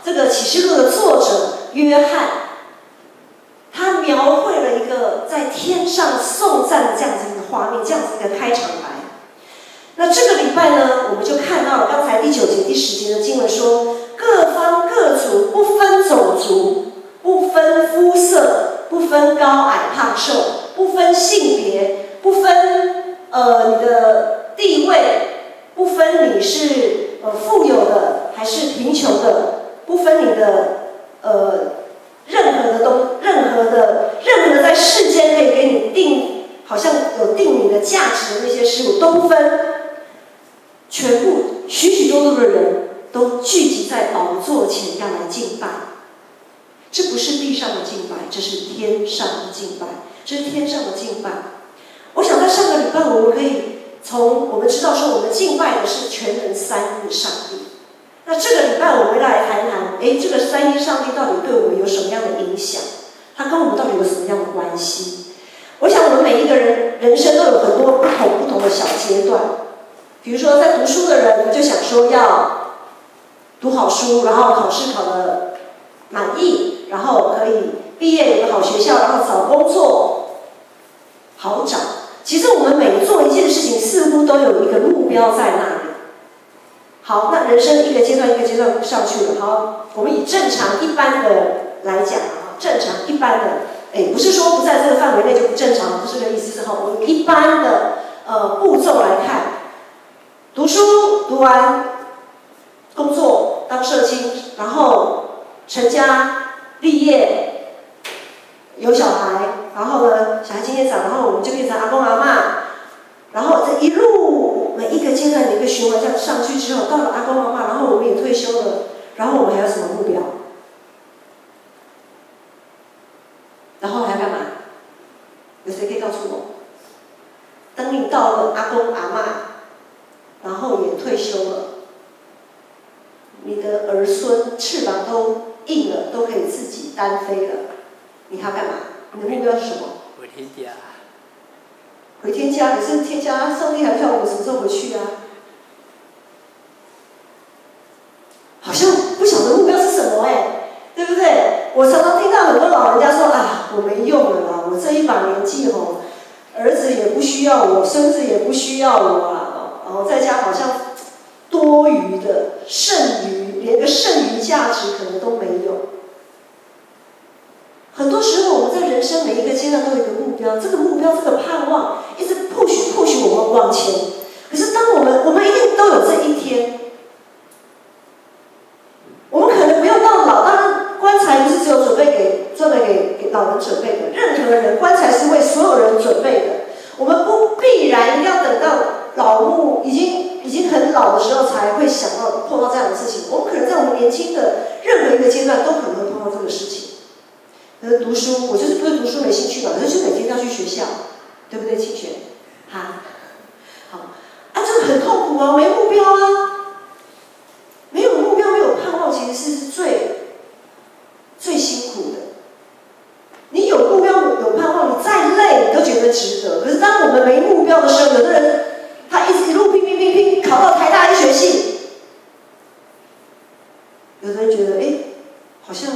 这个启示录的作者约翰，他描绘了一个在天上颂赞的这样子一个画面，这样子一个开场白。那这个礼拜呢，我们就看到了刚才第9节、第10节的经文说，各方各族，不分种族，不分肤色，不分高矮胖瘦，不分性别，不分你的地位，不分你是富有的还是贫穷的，不分你的任何在世间可以给你定，好像有定你的价值的那些事物都不分，全部许许多多的人都聚集在宝座前要来敬拜。这不是地上的敬拜，这是天上的敬拜，这是天上的敬拜。我想在上个礼拜我们可以我们知道说我们敬拜的是全能三一的上帝。那这个礼拜我们来谈谈，这个三一上帝到底对我们有什么样的影响？他跟我们到底有什么样的关系？我想我们每一个人生都有很多不同的小阶段。比如说在读书的人就想说要读好书，然后考试考得满意，然后可以毕业有个好学校，然后找工作好找。其实我们每做一件事情似乎都有一个目标在那里。好，那人生一个阶段一个阶段上去了。好，我们以正常一般的来讲啊，正常一般的，不是说不在这个范围内就不正常，不是这个意思。是哈，我们一般的步骤来看，读书读完，工作当社青，然后成家立业，有小孩，然后呢，小孩渐渐长，然后我们就变成阿公阿嬷，然后这一路每一个阶段的一个循环这样上去之后，到了阿公阿嬷，然后我们也退休了，然后我们还有什么目标？然后还要干嘛？有谁可以告诉我？等你到了阿公阿嬷，然后也退休了，你的儿孙翅膀都硬了，都可以自己单飞了，你还要干嘛？你的目标是什么？回天家。回天家，可是天家上帝还不知道我们什么时候回去啊？好像不晓得目标是什么对不对？我常常听到很多老人家说啊，我没用了啦，我这一把年纪儿子也不需要我，孙子也不需要我啦，然后在家好像多余的、剩余，连个剩余价值可能都没有。很多时候我们在人生每一个阶段都有一个目标，这个目标、这个盼望一直 push 我们往前。可是当我们一定都有这一天，我们可能不用到老，当然棺材不是只有专门给老人准备的，任何人棺材是为所有人准备的。我们不必然一定要等到老木已经很老的时候才会想到碰到这样的事情。我们可能在我们年轻的任何一个阶段都可能会碰到这个事情。读书，我就是对读书没兴趣嘛，可是就每天都要去学校，对不对？清泉，好，这个很痛苦啊，没目标啊，没有目标，没有盼望，其实是最辛苦的。你有目标，有盼望，你再累，你都觉得值得。可是当我们没目标的时候，有的人他一路拼，考到台大医学系，有的人觉得，好像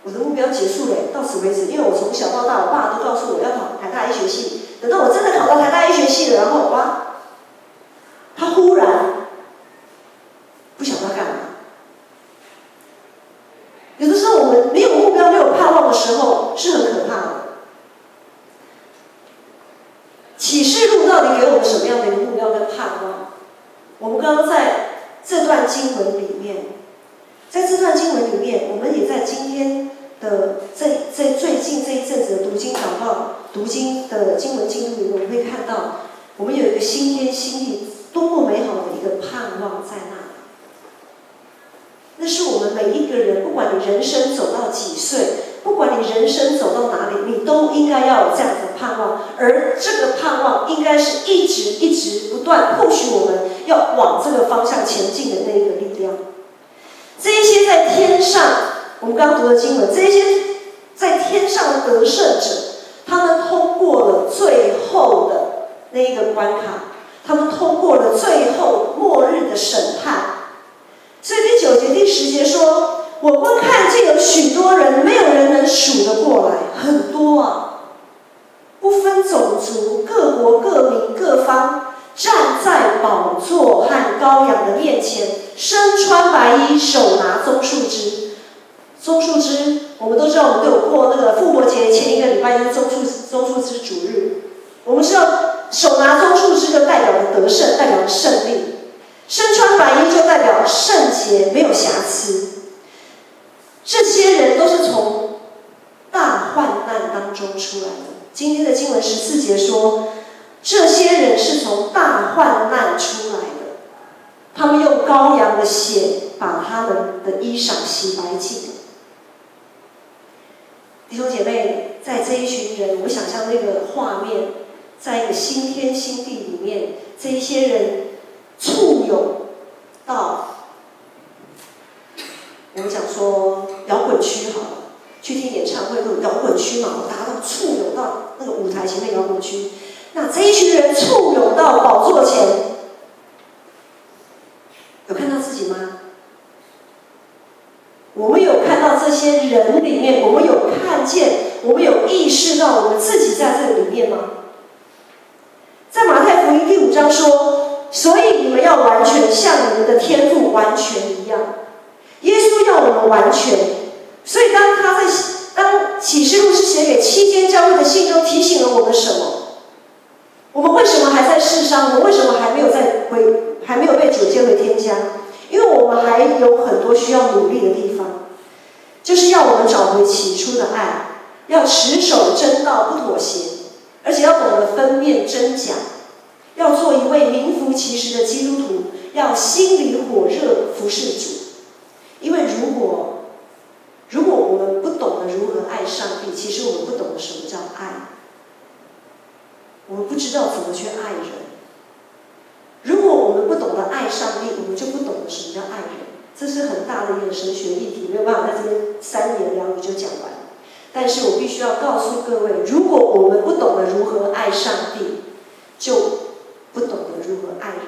我的目标结束了，到此为止。因为我从小到大，我爸都告诉我要考台大医学系。等到我真的考到台大医学系了，然后他忽然不晓得要干嘛。有的时候我们没有目标、没有盼望的时候，是很可怕的。启示录到底给我们什么样的一个目标跟盼望？我们刚刚在这段经文里面，我们也在今天的最近这一阵子的读经祷告、读经的经文进度里，我们会看到，我们有一个新天新地，多么美好的一个盼望在那里。那是我们每一个人，不管你人生走到几岁，不管你人生走到哪里，你都应该要有这样的盼望。而这个盼望应该是一直不断push我们要往这个方向前进的那一个力量。这一些在天上，我们刚刚读的经文，这一些在天上的得胜者，他们通过了最后的那一个关卡，他们通过了最后末日的审判。所以第9节、第10节说，羔羊的面前，身穿白衣，手拿棕树枝。棕树枝，我们都知道，我们都有过那个复活节前一个礼拜就是棕树枝主日。我们知道，手拿棕树枝就代表着得胜，代表着胜利；身穿白衣就代表圣洁，没有瑕疵。这些人都是从大患难当中出来的。今天的经文14节说，这些人是从大患难出来的，他们用羔羊的血把他们的衣裳洗白净。弟兄姐妹，在这一群人，我们想象那个画面，在一个新天新地里面，这一些人簇拥到我们讲说摇滚区好了，去听演唱会都有摇滚区嘛，大家都簇拥到那个舞台前面摇滚区。那这一群人簇拥到宝座前，有看到自己吗？我们有看到这些人里面，我们有看见，我们有意识到我们自己在这里面吗？在马太福音第5章说，所以你们要完全像你们的天父完全一样。耶稣要我们完全，所以当启示录是写给7间教会的信中，提醒了我们什么？我们为什么还在世上？我们为什么还没有被主接回天家？因为我们还有很多需要努力的地方，就是要我们找回起初的爱，要持守真道不妥协，而且要懂得分辨真假，要做一位名副其实的基督徒，要心里火热服侍主。因为如果我们不懂得如何爱上帝，其实我们不懂得什么叫爱，我们不知道怎么去爱人。如果我们不懂得爱上帝，我们就不懂得什么叫爱人。这是很大的一个神学议题，没有办法在这边3言2语就讲完。但是我必须要告诉各位，如果我们不懂得如何爱上帝，就不懂得如何爱人。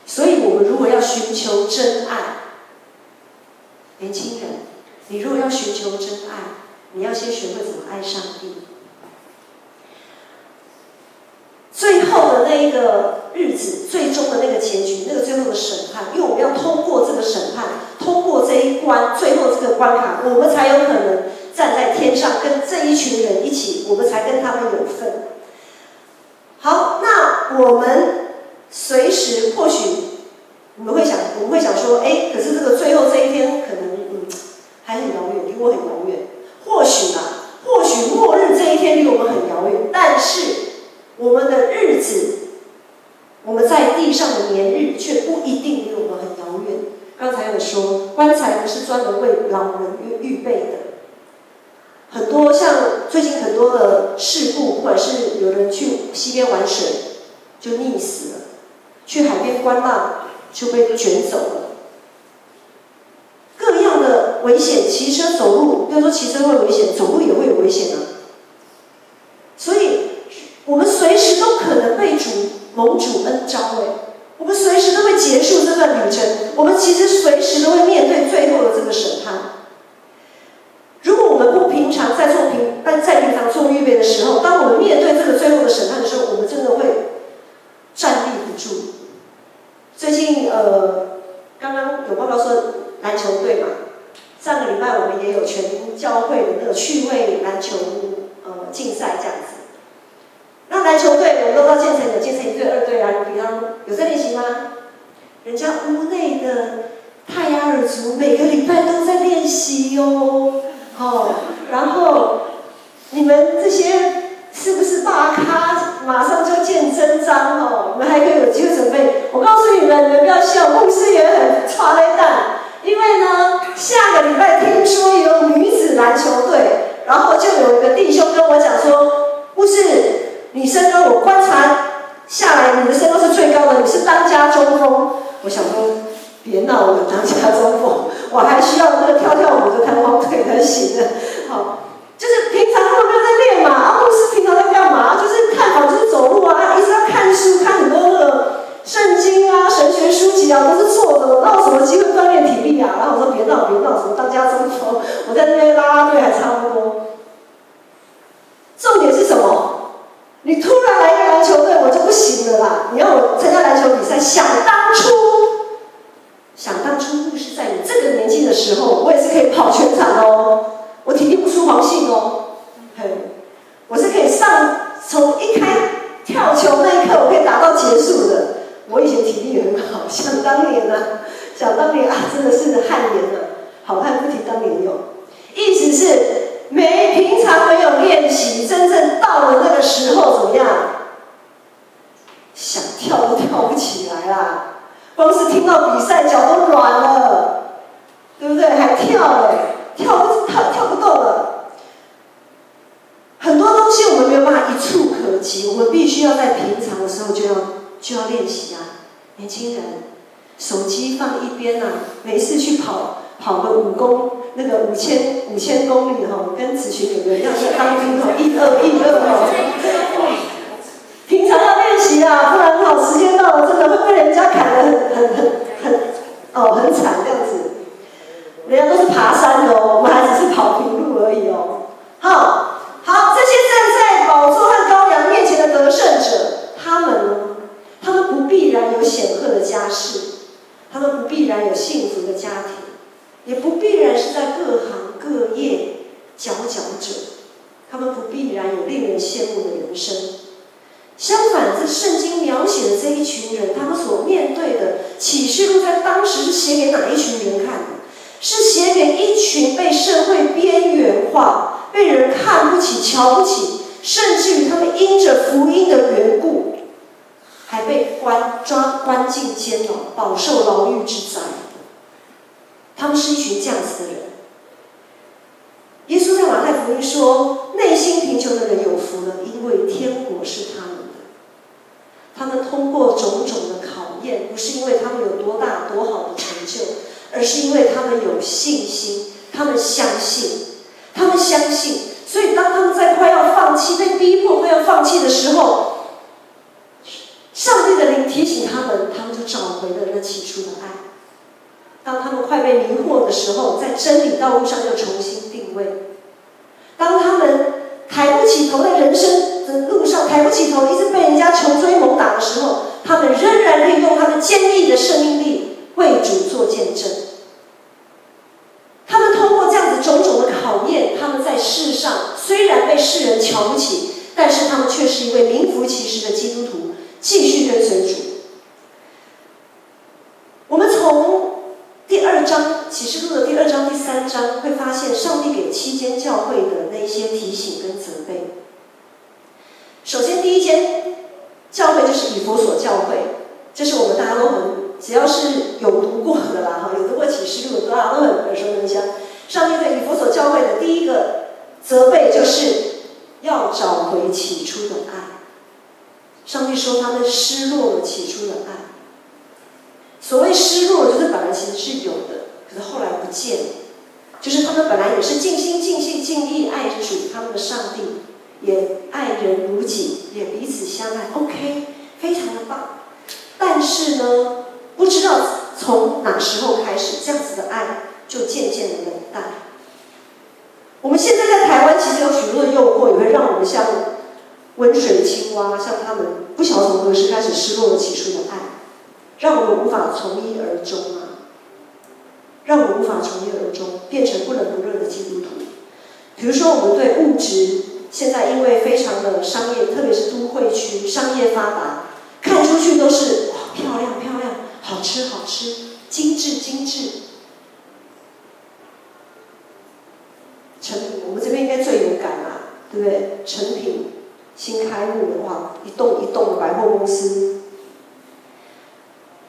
所以我们如果要寻求真爱，年轻人，你如果要寻求真爱，你要先学会怎么爱上帝。最后的那一个日子，最终的那个结局，那个最后的审判，因为我们要通过这个审判，通过这一关，最后这个关卡，我们才有可能站在天上，跟这一群人一起，我们才跟他们有份。好，那我们随时或许我们会想说，可是这个最后这一天可能还很遥远，离我很遥远。或许末日这一天离我们很遥远，但是我们的日子，我们在地上的年日却不一定离我们很遥远。刚才有说，棺材不是专门为老人预备的。很多像最近很多的事故，或者是有人去溪边玩水就溺死了，去海边观浪就被卷走了。各样的危险，骑车走路，不要说骑车会危险，走路也会有危险啊。所以我们随时都可能被蒙主恩召我们随时都会结束这段旅程，我们其实随时都会面对最后的这个审判。如果我们不平常在平常做预备的时候，当我们面对这个最后的审判的时候，我们真的会站立不住。最近刚刚有报告说篮球队嘛，上个礼拜我们也有全教会的那个趣味篮球竞赛这样子。那篮球队我们都到建成有建成1队、2队啊，你平常有在练习吗？人家屋内的泰雅尔族每个礼拜都在练习哦。然后你们这些是不是大咖？马上就见真章哦！你们还可以有机会准备。我告诉你们，你们不要笑，牧师也很抓雷蛋，因为呢，下个礼拜听说有女子篮球队，然后就有一个弟兄跟我讲说，牧师，你身高我观察下来，你的身高是最高的，你是当家中锋。我想说，别闹了，当家中锋，我还需要那个跳舞的弹簧腿才行的。好。就是平常他们没有在练嘛，牧师平常在干嘛？就是看房，就是走路啊，一直要看书，看很多那个圣经啊、神学书籍啊，都是错的。哪有什么机会锻炼体力啊？然后我说别闹，什么当家中锋，我在那边拉拉队还差不多。重点是什么？你突然来一个篮球队，我就不行了啦！你要我参加篮球比赛，想当初好，想当年啊，想当年啊，真的是汗颜啊，好汉不提当年勇。意思是平常没有练习，真正到了那个时候怎么样？想跳都跳不起来啦，光是听到比赛脚都软了，对不对？还跳跳不动了。很多东西我们没有办法一触可及，我们必须要在平常的时候就要练习啊。年轻人，手机放一边啊，没事去跑个那个五千公里哈，跟子群有人要去当兵哈，1、2平常要练习啊，不然时间到了，真的会被人家砍得很惨这样子。人家都是爬山的哦，我们还只是跑平路而已哦。好，这些站在宝座和羔羊面前的得胜者，他们不必然有显赫的家世，他们不必然有幸福的家庭，也不必然是在各行各业佼佼者，他们不必然有令人羡慕的人生。相反，这圣经描写的这一群人，他们所面对的启示录在当时是写给哪一群人看的？是写给一群被社会边缘化、被人看不起、瞧不起，甚至于他们因着福音的缘故，还被关进监牢，饱受牢狱之灾。他们是一群这样子的人。耶稣在马太福音说：“内心贫穷的人有福了，因为天国是他们的。”他们通过种种的考验，不是因为他们有多大多好的成就，而是因为他们有信心，他们相信。所以当他们在快要放弃、被逼迫、快要放弃的时候，上帝的灵提醒他们就找回了那起初的爱。当他们快被迷惑的时候，在真理道路上又重新定位。当他们抬不起头，在人生的路上抬不起头，一直被人家穷追猛打的时候，他们仍然可以用他们坚毅的生命力为主做见证。他们通过这样子种种的考验，他们在世上虽然被世人瞧不起，但是他们却是一位名副其实的基督徒，继续跟随主。我们从第2章启示录的第2章、第3章会发现，上帝给7间教会的那些提醒跟责备。首先，第1间教会就是以弗所教会，这是我们大家都只要是有读过的啦，有读过启示录的，大家都很耳熟能详。上帝对以弗所教会的第一个责备就是要找回起初的爱。上帝说他们失落了起初的爱。所谓失落，就是本来其实是有的，可是后来不见了。就是他们本来也是尽心尽性尽意爱主，他们的上帝也爱人如己，也彼此相爱 ，OK， 非常的棒。但是呢，不知道从哪时候开始，这样子的爱就渐渐的冷淡。我们现在在台湾，其实有许多的诱惑，也会让我们像温水青蛙，像他们不晓得从何时开始失落了起初的爱。让我们无法从一而终让我们无法从一而终，变成不冷不热的基督徒。比如说，我们对物质，现在因为非常的商业，特别是都会区，商业发达，看出去都是哇漂亮漂亮，好吃好吃，精致精致。成品，我们这边应该最有感啦，对不对？成品新开幕的话，一栋一栋的百货公司。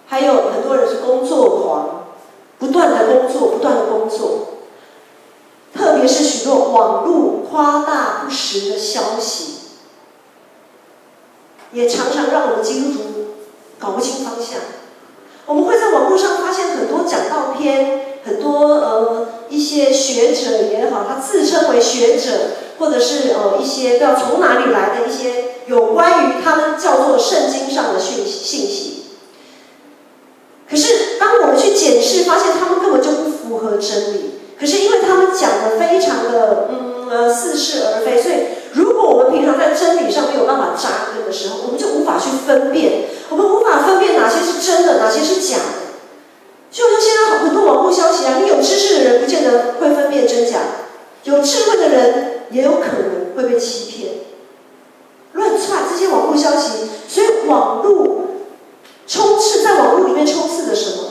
还有很多人是工作狂，不断的工作，特别是许多网络夸大不实的消息，也常常让我们基督徒搞不清方向。我们会在网络上发现很多讲道篇，很多一些学者也好，他自称为学者，或者是一些不知道从哪里来的一些有关于他们叫做圣经上的信息。可是，当我们去检视，发现他们根本就不符合真理。可是，因为他们讲的非常的似是而非，所以如果我们平常在真理上没有办法扎根的时候，我们就无法去分辨，我们无法分辨哪些是真的，哪些是假的。就像现在很多网络消息啊，你有知识的人不见得会分辨真假，有智慧的人也有可能会被欺骗。乱窜这些网络消息，所以网络在网络里面充斥着什么？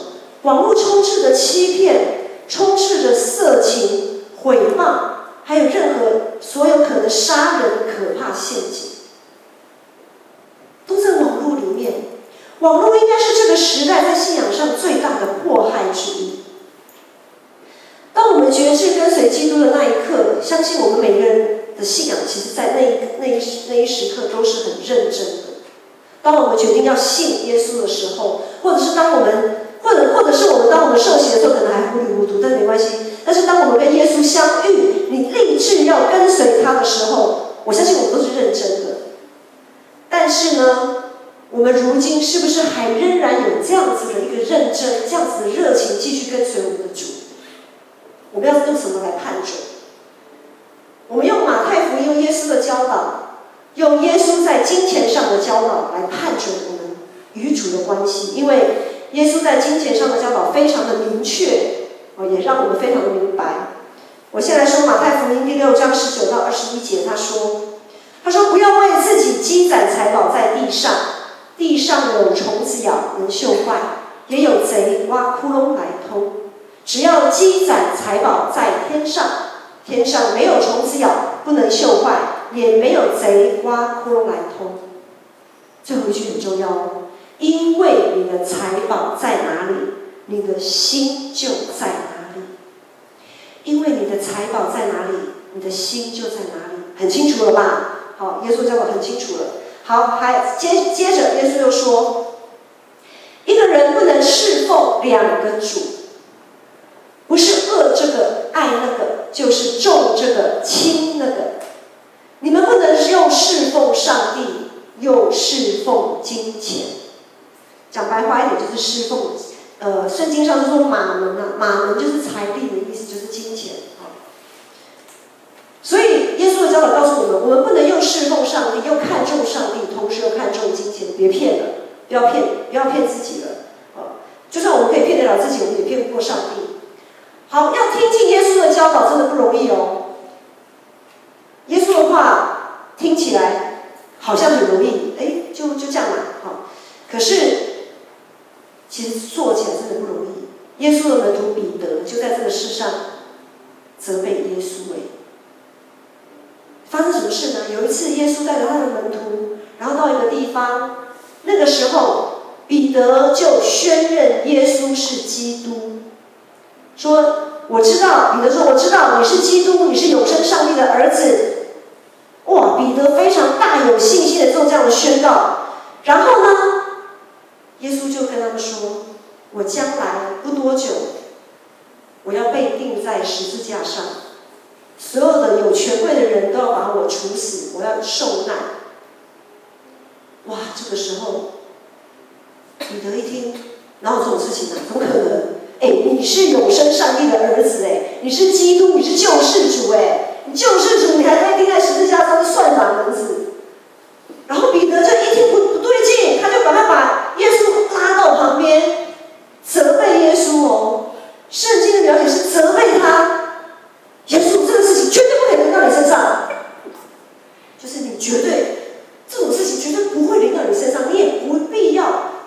网络充斥着欺骗，充斥着色情、毁谤，还有所有可能杀人的可怕陷阱，都在网络里面。网络应该是这个时代在信仰上最大的迫害之一。当我们决志跟随基督的那一刻，相信我们每个人的信仰，其实在那一时刻都是很认真的。当我们决定要信耶稣的时候，或者是当我们受洗的时候，可能还糊里糊涂，但没关系。但是当我们跟耶稣相遇，你立志要跟随他的时候，我相信我们都是认真的。但是呢，我们如今是不是还仍然有这样子的一个认真、这样子的热情，继续跟随我们的主？我们要用什么来判准？我们用马太福音，用耶稣的教导，用耶稣在金钱上的教导来判准我们与主的关系。因为耶稣在金钱上的教导非常的明确，也让我们非常的明白。我先来说马太福音第6章19到21节，他说不要为自己积攒财宝在地上，地上有虫子咬，能锈坏，也有贼挖窟窿来偷。只要积攒财宝在天上，天上没有虫子咬，不能锈坏，也没有贼挖窟窿来偷。最后一句很重要哦，因为你的财宝在哪里，你的心就在哪里。因为你的财宝在哪里，你的心就在哪里。很清楚了吧？好，耶稣教导很清楚了。好，接着耶稣又说，一个人不能侍奉两个主，不是恶这个爱那个，就是重这个轻那个。你们不能又侍奉上帝，又侍奉金钱。讲白话一点，就是侍奉。圣经上就说马门啊，马门就是财力的意思，就是金钱。所以耶稣的教导告诉我们，我们不能又侍奉上帝，又看重上帝，同时又看重金钱。别骗了，不要骗自己了。就算我们可以骗得了自己，我们也骗不过上帝。好，要听进耶稣的教导真的不容易哦。耶稣的话听起来好像很容易，就这样嘛，好。可是其实做起来真的不容易。耶稣的门徒彼得就在这个世上责备耶稣。发生什么事呢？有一次，耶稣带着他的门徒，然后到一个地方，那个时候彼得就宣认耶稣是基督，说我知道，彼得说我知道你是基督，你是永生上帝的儿子。哇，彼得非常大有信心的做这样的宣告。然后呢，耶稣就跟他们说，我将来不多久，我要被钉在十字架上，所有的有权贵的人都要把我处死，我要受难。哇，这个时候彼得一听，哪有这种事情啊？怎么可能？你是永生上帝的儿子，你是基督，你是救世主，你救世主，你还被钉在十字架上，算哪门子？然后彼得就一听不对劲，他就把耶稣拉到旁边，责备耶稣哦。圣经的描写是责备他，耶稣这个事情绝对不可以临到你身上，就是你绝对这种事情绝对不会临到你身上，你也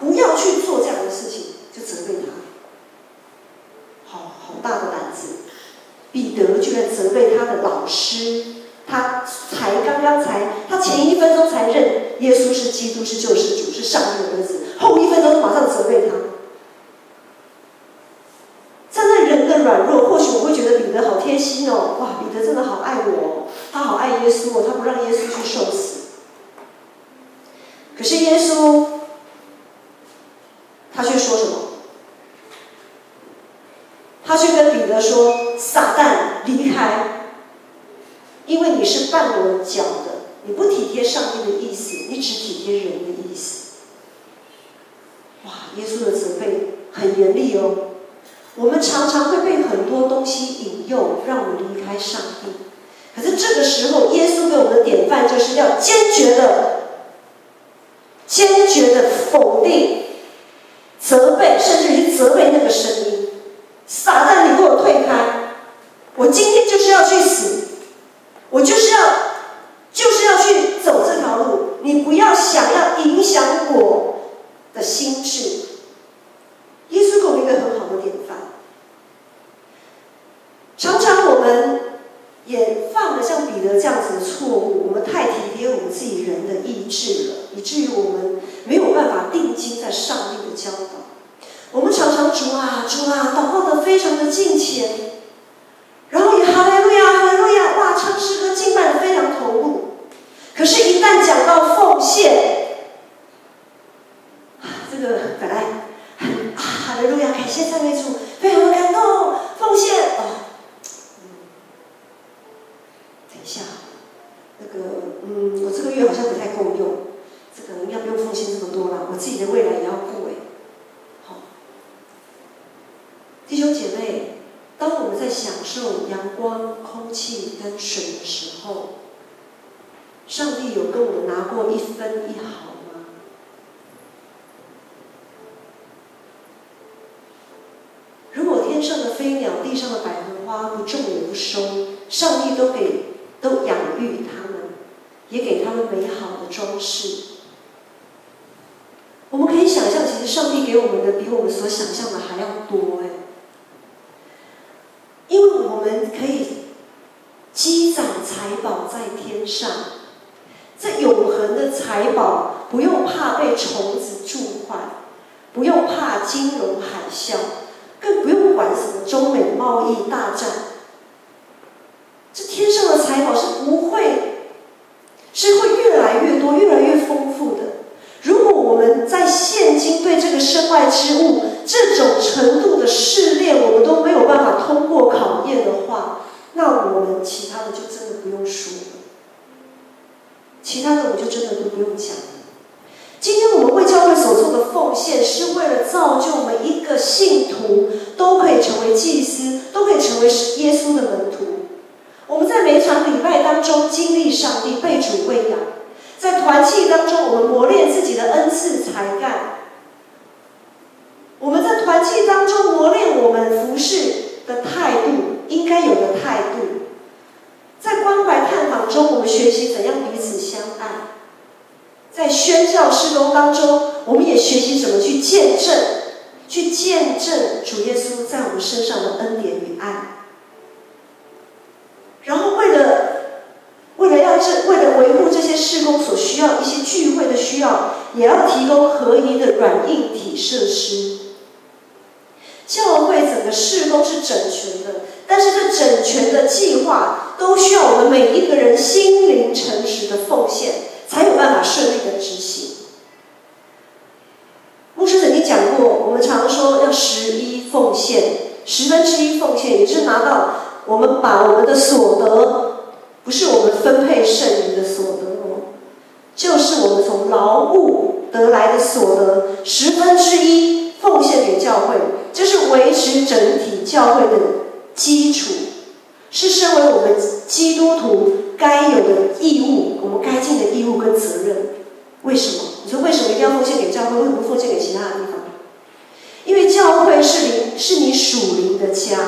不要去做这样的事情，就责备他。好大的胆子，彼得居然责备他的老师，他前1分钟才认耶稣是基督，是救世主，是上帝的儿子，后1分钟马上责备他。站在人的软弱，或许我会觉得彼得好贴心哦，哇，彼得真的好爱我，他好爱耶稣哦，他不让耶稣去受死。可是耶稣，他却说什么？他却跟彼得说：“撒旦，离开！因为你是绊我脚的，你不体贴上帝的意思，你只体贴人的意思。”哇，耶稣的责备很严厉哦。我们常常会被很多东西引诱，让我们离开上帝。可是这个时候，耶稣给我们的典范就是要坚决的否定、责备，甚至于责备那个声音。撒旦，你给我退开！我今天就是要去死，我就是要去走这条路。你不要想要影响我的心智，致了，以至于我们没有办法定睛在上帝的教导。我们常常主啊主啊，祷告得非常的敬虔，然后也哈利路亚哈利路亚，哇，唱诗歌敬拜得非常投入。可是，一旦讲到奉献，这个本来哈利路亚，感谢赞美主，非常的感动，奉献等一下，我这个月好像不太够用，这个应该不用奉献这么多啦，我自己的未来也要顾好，弟兄姐妹，当我们在享受阳光、空气跟水的时候，上帝有跟我们拿过一分一毫吗？如果天上的飞鸟、地上的百合花不种也不收，上帝都养育他们，也给他们美好的装饰。我们可以想象，其实上帝给我们的比我们所想象的还要多因为我们可以积攒财宝在天上。这永恒的财宝，不用怕被虫子蛀坏，不用怕金融海啸，更不用管什么中美贸易大战。这天上的财宝是会越来越多、越来越丰富的。如果我们在现今对这个身外之物这种程度的试炼，我们都没有办法通过考验的话，那我们其他的就真的不用说了。其他的我就真的都不用讲了。今天我们为教会所做的奉献，是为了造就每一个信徒都可以成为祭司，都可以成为耶稣的门徒。我们在每一场礼拜当中经历上帝，被主喂养；在团契当中，我们磨练自己的恩赐才干；我们在团契当中磨练我们服事的态度，应该有的态度。在关怀探访中，我们学习怎样彼此相爱；在宣教事工当中，我们也学习怎么去见证主耶稣在我们身上的恩典与爱。然后为了维护这些事工所需要一些聚会的需要，也要提供合宜的软硬体设施。教会整个事工是整全的，但是这整全的计划都需要我们每一个人心灵诚实的奉献，才有办法顺利的执行。牧师曾经讲过，我们常说要11奉献，1/10奉献，也就是拿到我们把我们的所得，不是我们分配剩余的所得就是我们从劳务得来的所得1/10奉献给教会，这是维持整体教会的基础，是身为我们基督徒该有的义务，我们该尽的义务跟责任。为什么？你说为什么一定要奉献给教会？为什么不奉献给其他的地方？因为教会是你属灵的家，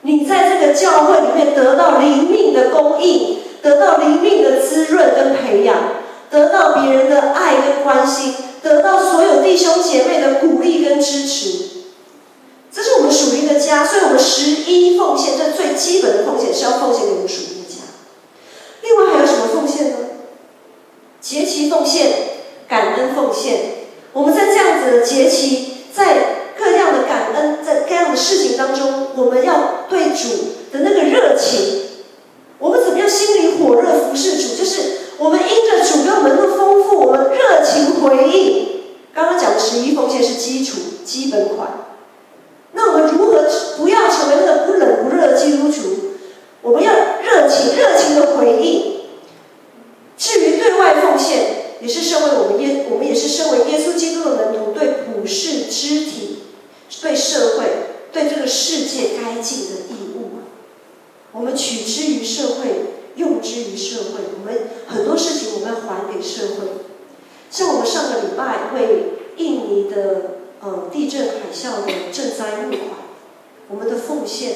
你在这个教会里面得到灵命的供应，得到灵命的滋润跟培养，得到别人的爱跟关心，得到所有弟兄姐妹的鼓励跟支持。这是我们属灵的家，所以我们11奉献，这最基本的奉献是要奉献给我们属灵的家。另外还有什么奉献呢？节期奉献、感恩奉献。我们在这样子的节期，在各样的感恩，在各样的事情当中，我们要对主的那个热情，我们怎么样心里火热服侍主？就是我们因着主给我们的丰富，我们热情回应。刚刚讲的11奉献是基础基本款，那我们如何不要成为那个不冷不热的基督徒？我们要热情的回应。至于对外奉献，也是身为我们也是身为耶稣基督的门徒，对普世肢体、对社会、对这个世界该尽的义务。我们取之于社会，用之于社会。我们很多事情我们要还给社会。像我们上个礼拜为印尼的地震海啸的赈灾募款，我们的奉献，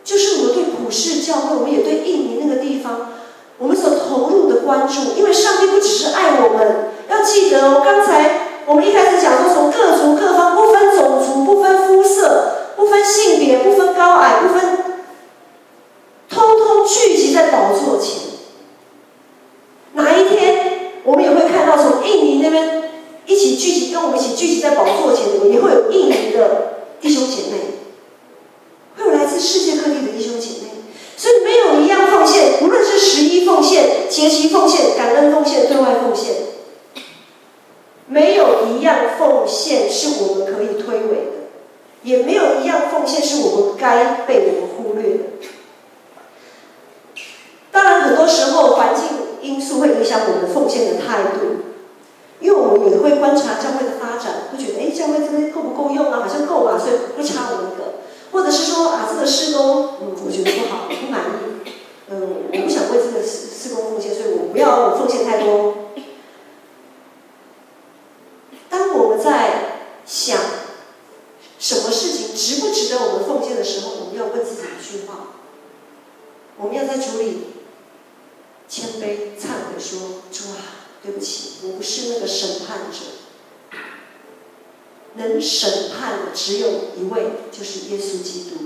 就是我们对普世教会，我们也对印尼那个地方，我们所投入的关注。因为上帝不只是爱我们，要记得刚才我们一开始讲说，从各族各方，不分种族，不分肤色，不分性别，不分高矮，通通聚集在宝座前。哪一天也没有一样奉献是我们该被我们忽略的。当然，很多时候环境因素会影响我们奉献的态度，因为我们也会观察教会的发展，会觉得，教会这边够不够用啊？好像够嘛，所以不差我们一个。或者是说啊，这个事工，我觉得不好，不满意，我不想为这个事工奉献，所以我不要奉献太多。当我们在想什么事情值不值得我们奉献的时候，我们要问自己一句话：我们要在主里谦卑忏悔说，主啊，对不起，我不是那个审判者，能审判的只有一位，就是耶稣基督。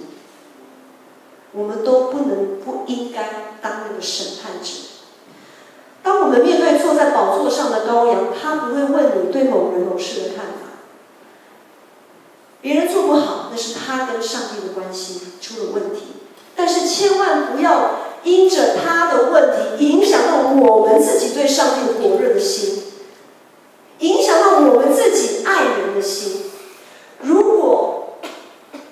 我们都不应该当那个审判者。当我们面对坐在宝座上的羔羊，他不会问你对某人某事的看法。别人做不好，那是他跟上帝的关系出了问题，但是千万不要因着他的问题影响到我们自己对上帝火热的心，影响到我们自己爱人的心。如果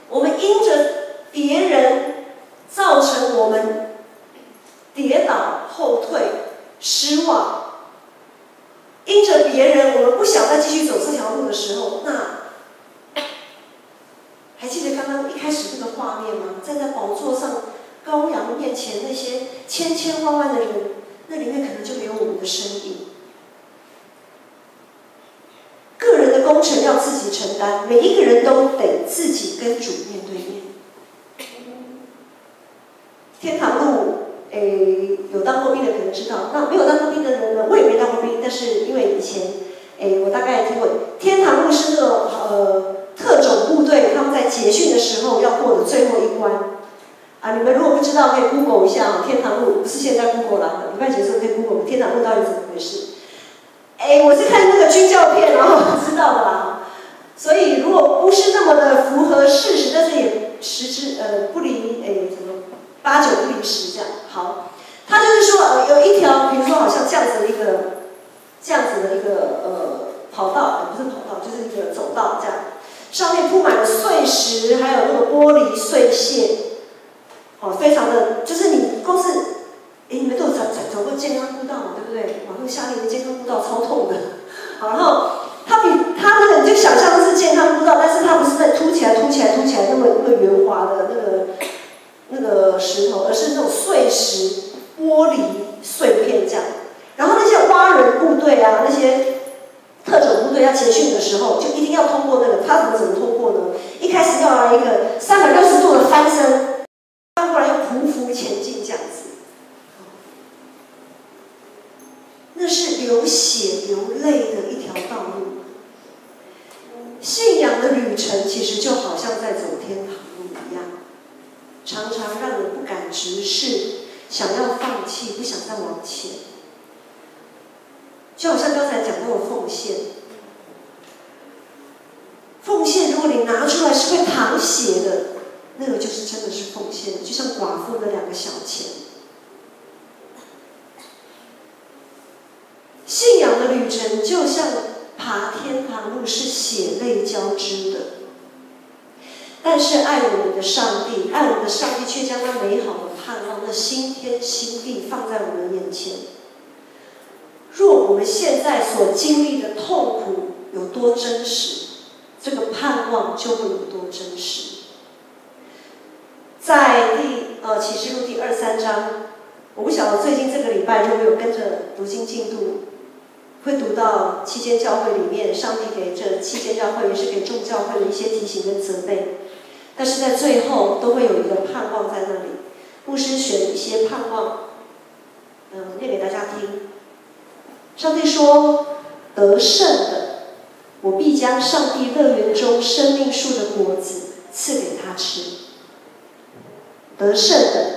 我们因着别人造成我们跌倒、后退、失望，因着别人我们不想再继续走这条路的时候，那还记得刚刚一开始那个画面吗？站在宝座上羔羊面前那些千千万万的人，那里面可能就没有我们的身影。个人的工程要自己承担，每一个人都得自己跟主面对面。天堂路，有当过兵的可能知道，那没有当过兵的人呢，我也没当过兵，但是因为以前，我大概听过，天堂路是那种特种部队他们在结训的时候要过的最后一关。啊，你们如果不知道，可以 Google 一下天堂路，不是现在 Google 啦，礼拜几的时候可以 Google 天堂路到底怎么回事。我是看那个军教片然后知道的啦。所以如果不是那么的符合事实，但是也不离8、9不离10这样。好，他就是说有一条，比如说好像这样子的一个跑道，不是跑道，就是一个走道这样，上面铺满了碎石，还有那个玻璃碎屑，非常的，就是你光是，你们都有走过健康步道嘛，对不对？那个夏令营健康步道超痛的，好，然后它那个你就想象是健康步道，但是它不是在凸起来那么圆滑的那个石头，而是那种碎石、玻璃碎片这样。然后那些蛙人部队啊，那些特种部队要结训的时候，就一定要通过那个，他怎么通过呢？一开始要来一个360度的翻身，翻过来又匍匐前进这样子。那是流血流泪的一条道路。信仰的旅程其实就好像在走天堂路一样，常常让人不敢直视，想要放弃，不想再往前。就好像刚才讲到的奉献，奉献如果你拿出来是会淌血的，那个就是真的是奉献，就像寡妇的2个小钱。信仰的旅程就像爬天堂路，是血泪交织的。但是爱我们的上帝却将那美好的盼望，那新天新地放在我们眼前。若我们现在所经历的痛苦有多真实，这个盼望就会有多真实。在启示录第2、3章，我不晓得最近这个礼拜如果有跟着读经进度，会读到7间教会里面，上帝给这7间教会也是给众教会的一些提醒跟责备，但是在最后都会有一个盼望在那里。牧师选一些盼望，念给大家听。上帝说：“得胜的，我必将上帝乐园中生命树的果子赐给他吃。得胜的，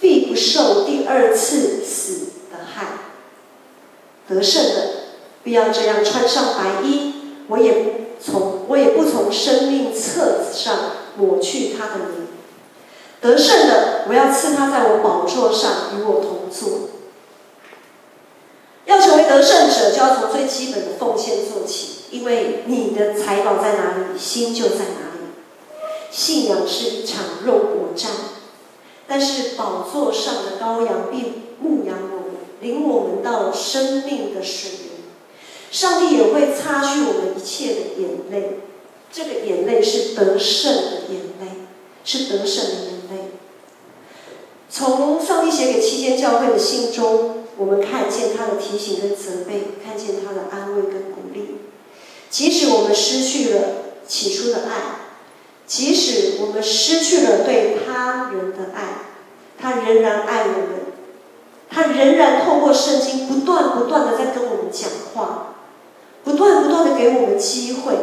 必不受第2次死的害。得胜的，必要这样穿上白衣，我也不从生命册子上抹去他的名。得胜的，我要赐他在我宝座上与我同坐。”要成为得胜者，就要从最基本的奉献做起，因为你的财宝在哪里，心就在哪里。信仰是一场肉搏战，但是宝座上的羔羊必牧养我们，领我们到生命的水源。上帝也会擦去我们一切的眼泪，这个眼泪是得胜的眼泪，是得胜的眼泪。从上帝写给7间教会的信中，我们看见他的提醒跟责备，看见他的安慰跟鼓励。即使我们失去了起初的爱，即使我们失去了对他人的爱，他仍然爱我们，他仍然透过圣经不断的在跟我们讲话，不断的给我们机会，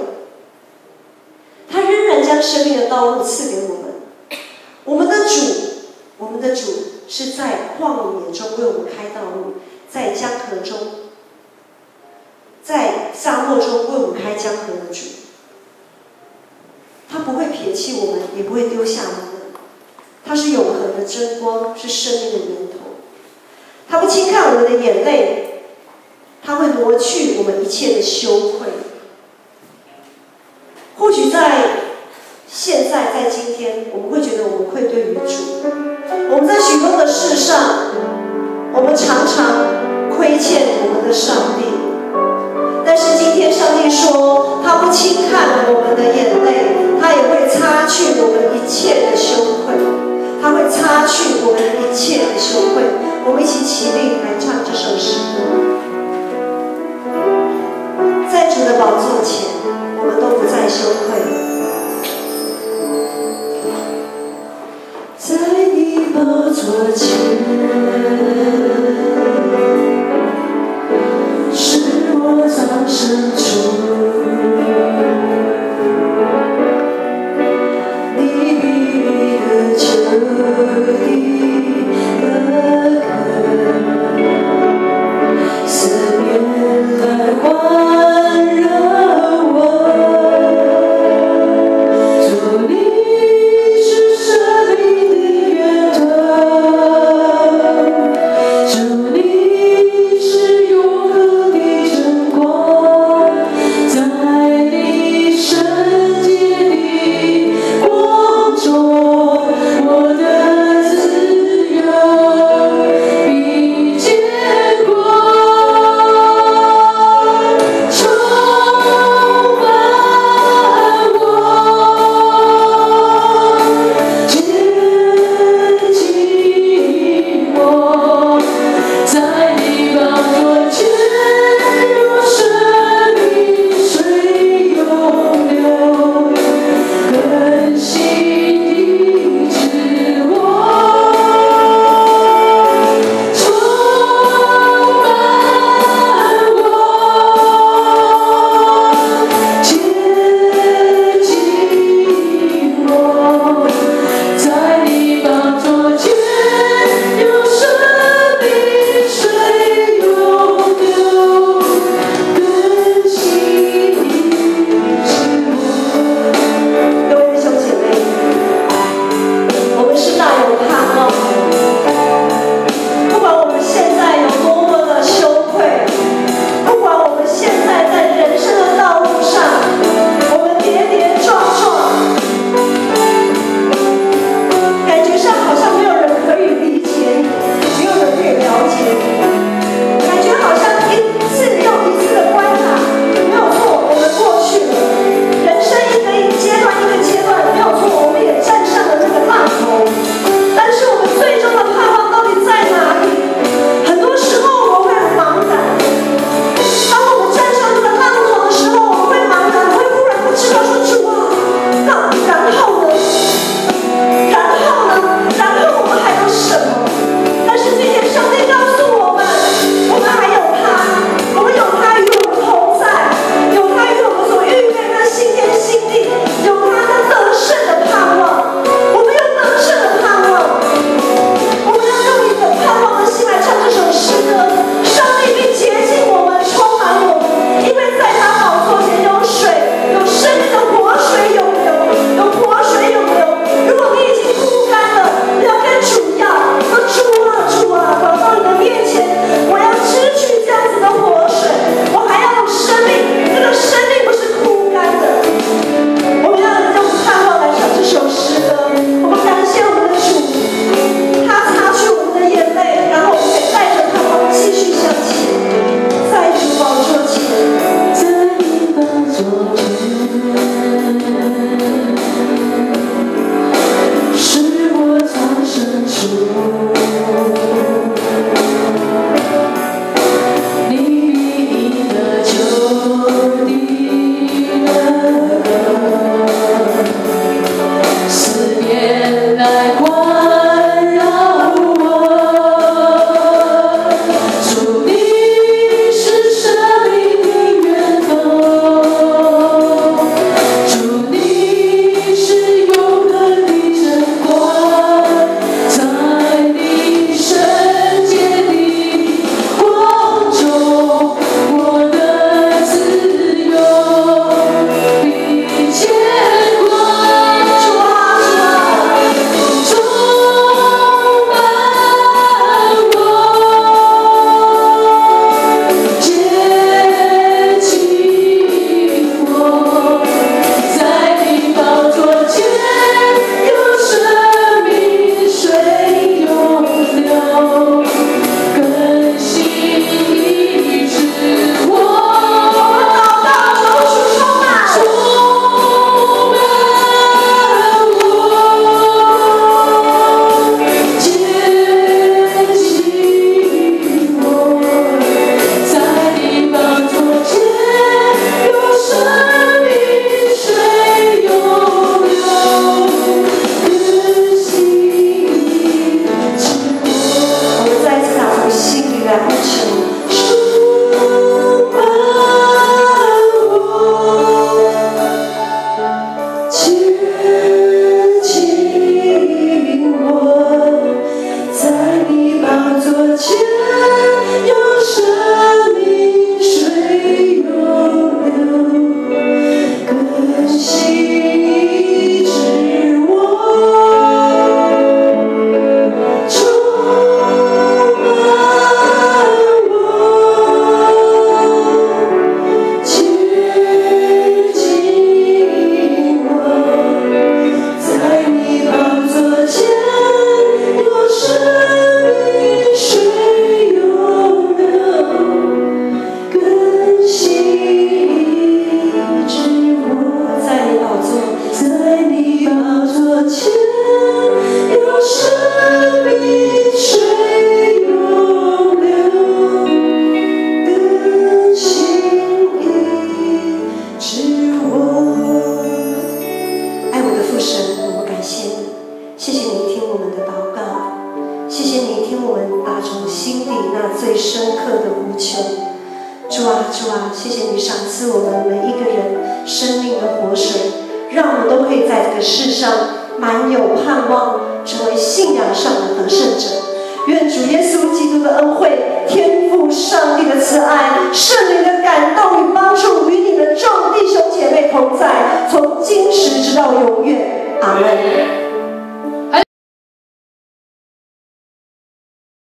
他仍然将生命的道路赐给我们。我们的主是在旷野中为我们开道路，在江河中，在沙漠中为我们开江河的主。他不会撇弃我们，也不会丢下我们。他是永恒的真光，是生命的源头。他不轻看我们的眼泪，他会挪去我们一切的羞愧。或许在现在，在今天，我们会觉得我们愧对于主。我们在许多的事上，我们常常亏欠我们的上帝。但是今天上帝说，他不轻看我们的眼泪，他也会擦去我们一切的羞愧，他会擦去我们一切的羞愧。我们一起起立来唱这首诗歌。在主的宝座前，我们都不再羞愧。在你宝座前，是我早生出父神，我们感谢你，谢谢你听我们的祷告，谢谢你听我们打从心底那最深刻的呼求。主啊，主啊，谢谢你赏赐我们每一个人生命的活水，让我们都可以在这个世上满有盼望，成为信仰上的得胜者。愿主耶稣基督的恩惠、天父上帝的慈爱、圣灵的感动与帮助与你